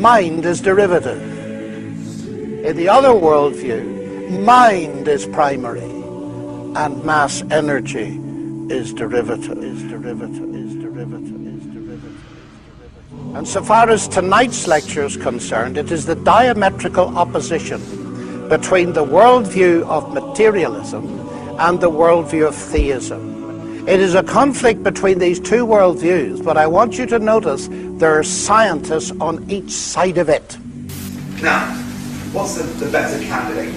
mind is derivative. In the other worldview, mind is primary and mass energy is derivative. And so far as tonight's lecture is concerned, it is the diametrical opposition between the worldview of materialism and the worldview of theism. It is a conflict between these two worldviews, but I want you to notice there are scientists on each side of it. Now, what's the better candidate?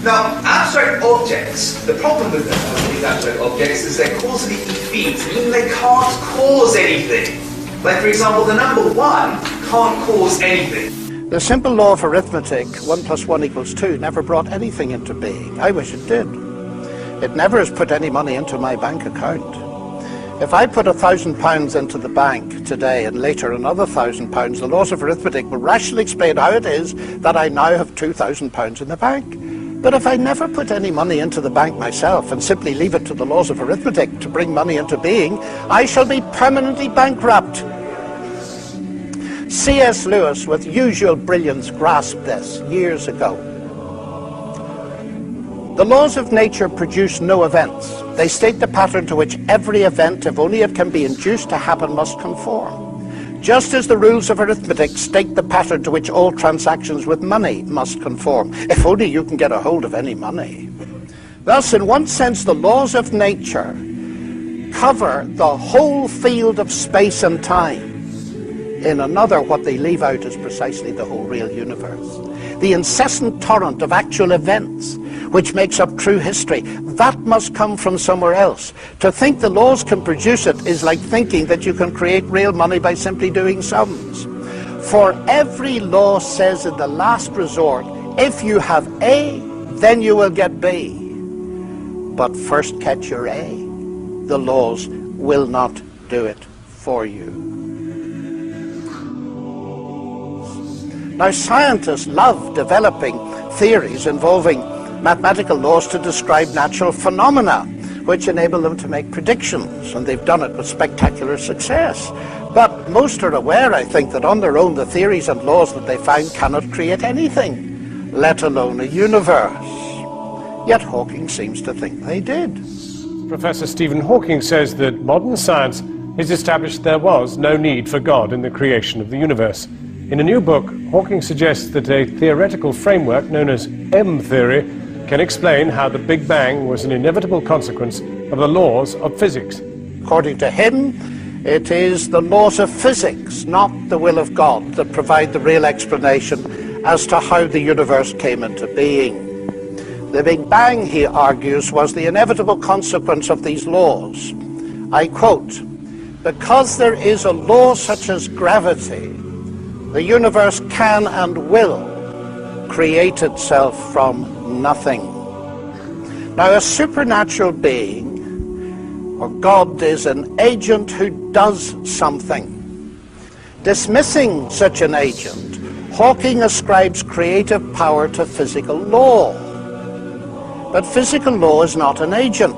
Now, abstract objects, the problem with these abstract objects is they're causally effete, meaning they can't cause anything. Like, for example, the number 1 can't cause anything. The simple law of arithmetic, 1 + 1 = 2, never brought anything into being. I wish it did. It never has put any money into my bank account. If I put £1,000 into the bank today and later another £1,000, the laws of arithmetic will rationally explain how it is that I now have £2,000 in the bank. But if I never put any money into the bank myself and simply leave it to the laws of arithmetic to bring money into being, I shall be permanently bankrupt. C.S. Lewis, with usual brilliance, grasped this years ago. The laws of nature produce no events. They state the pattern to which every event, if only it can be induced to happen, must conform. Just as the rules of arithmetic state the pattern to which all transactions with money must conform, if only you can get a hold of any money. Thus, in one sense, the laws of nature cover the whole field of space and time. In another, what they leave out is precisely the whole real universe. The incessant torrent of actual events, which makes up true history, that must come from somewhere else. To think the laws can produce it is like thinking that you can create real money by simply doing sums. For every law says in the last resort, if you have A, then you will get B. But first catch your A. The laws will not do it for you. Now, scientists love developing theories involving mathematical laws to describe natural phenomena, which enable them to make predictions, and they've done it with spectacular success. But most are aware, I think, that on their own the theories and laws that they find cannot create anything, let alone a universe. Yet Hawking seems to think they did. Professor Stephen Hawking says that modern science has established there was no need for God in the creation of the universe. In a new book, Hawking suggests that a theoretical framework known as M-theory can explain how the Big Bang was an inevitable consequence of the laws of physics. According to him, it is the laws of physics, not the will of God, that provide the real explanation as to how the universe came into being. The Big Bang, he argues, was the inevitable consequence of these laws. I quote, "Because there is a law such as gravity, the universe can and will create itself from nothing." Now, a supernatural being, or God, is an agent who does something. Dismissing such an agent, Hawking ascribes creative power to physical law. But physical law is not an agent.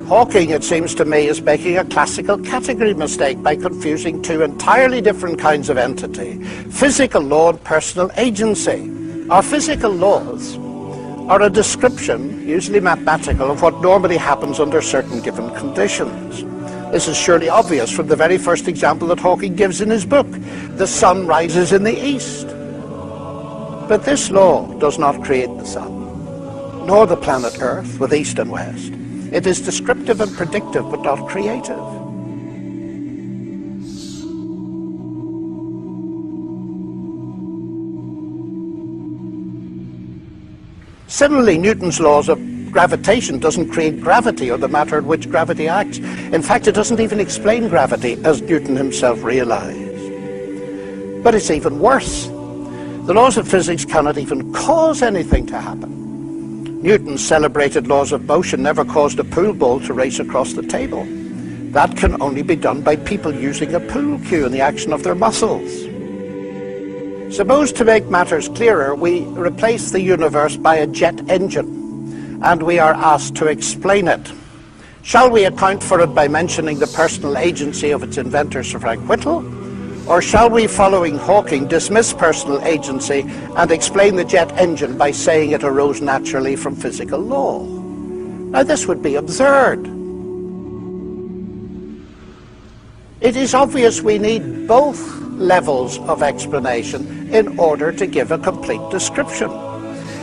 Hawking, it seems to me, is making a classical category mistake by confusing two entirely different kinds of entity: physical law and personal agency. Our physical laws are a description, usually mathematical, of what normally happens under certain given conditions. This is surely obvious from the very first example that Hawking gives in his book. The sun rises in the east. But this law does not create the sun, nor the planet Earth with east and west. It is descriptive and predictive, but not creative. Similarly, Newton's laws of gravitation doesn't create gravity or the matter in which gravity acts. In fact, it doesn't even explain gravity, as Newton himself realized. But it's even worse. The laws of physics cannot even cause anything to happen. Newton's celebrated laws of motion never caused a pool ball to race across the table. That can only be done by people using a pool cue and the action of their muscles. Suppose, to make matters clearer, we replace the universe by a jet engine, and we are asked to explain it. Shall we account for it by mentioning the personal agency of its inventor, Sir Frank Whittle, Or shall we, following Hawking, dismiss personal agency and explain the jet engine by saying it arose naturally from physical law? Now, this would be absurd. It is obvious we need both levels of explanation in order to give a complete description.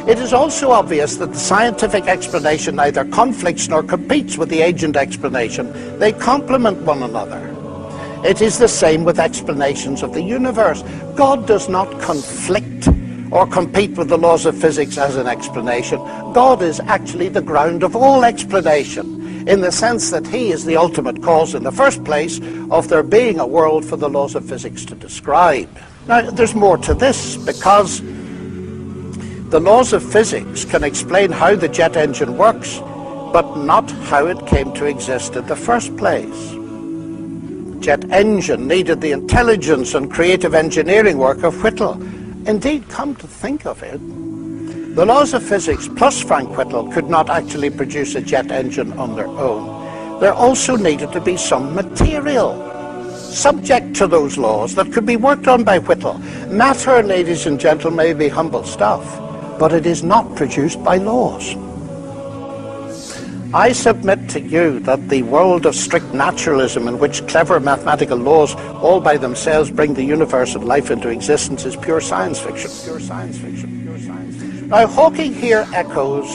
It is also obvious that the scientific explanation neither conflicts nor competes with the agent explanation. They complement one another. It is the same with explanations of the universe. God does not conflict or compete with the laws of physics as an explanation. God is actually the ground of all explanation, in the sense that he is the ultimate cause in the first place of there being a world for the laws of physics to describe. Now, there's more to this, because the laws of physics can explain how the jet engine works, but not how it came to exist in the first place. Jet engine needed the intelligence and creative engineering work of Whittle. Indeed, come to think of it, the laws of physics plus Frank Whittle could not actually produce a jet engine on their own. There also needed to be some material subject to those laws that could be worked on by Whittle. Matter, ladies and gentlemen, may be humble stuff, but it is not produced by laws. I submit to you that the world of strict naturalism, in which clever mathematical laws all by themselves bring the universe and life into existence, is pure science fiction. Pure science fiction. Pure science fiction. Now, Hawking here echoes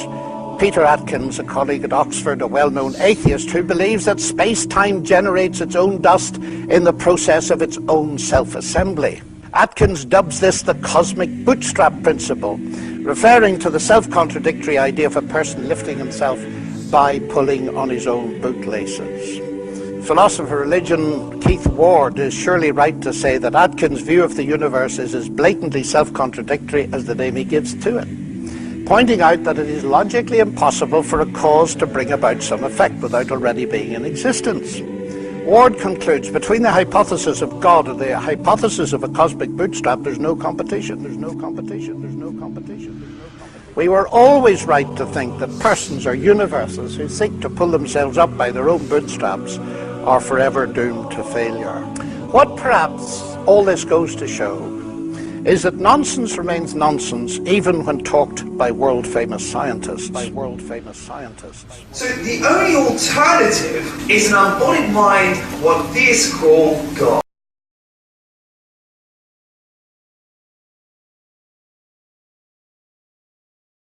Peter Atkins, a colleague at Oxford, a well-known atheist, who believes that space-time generates its own dust in the process of its own self-assembly. Atkins dubs this the cosmic bootstrap principle, referring to the self-contradictory idea of a person lifting himself by pulling on his own bootlaces. Philosopher of religion Keith Ward is surely right to say that Atkins' view of the universe is as blatantly self-contradictory as the name he gives to it, pointing out that it is logically impossible for a cause to bring about some effect without already being in existence. Ward concludes, between the hypothesis of God and the hypothesis of a cosmic bootstrap, there's no competition. There's no competition. There's no competition. There's no competition. We were always right to think that persons or universes who seek to pull themselves up by their own bootstraps are forever doomed to failure. What perhaps all this goes to show is that nonsense remains nonsense even when talked by world-famous scientists. So the only alternative is an embodied mind, what theists call God.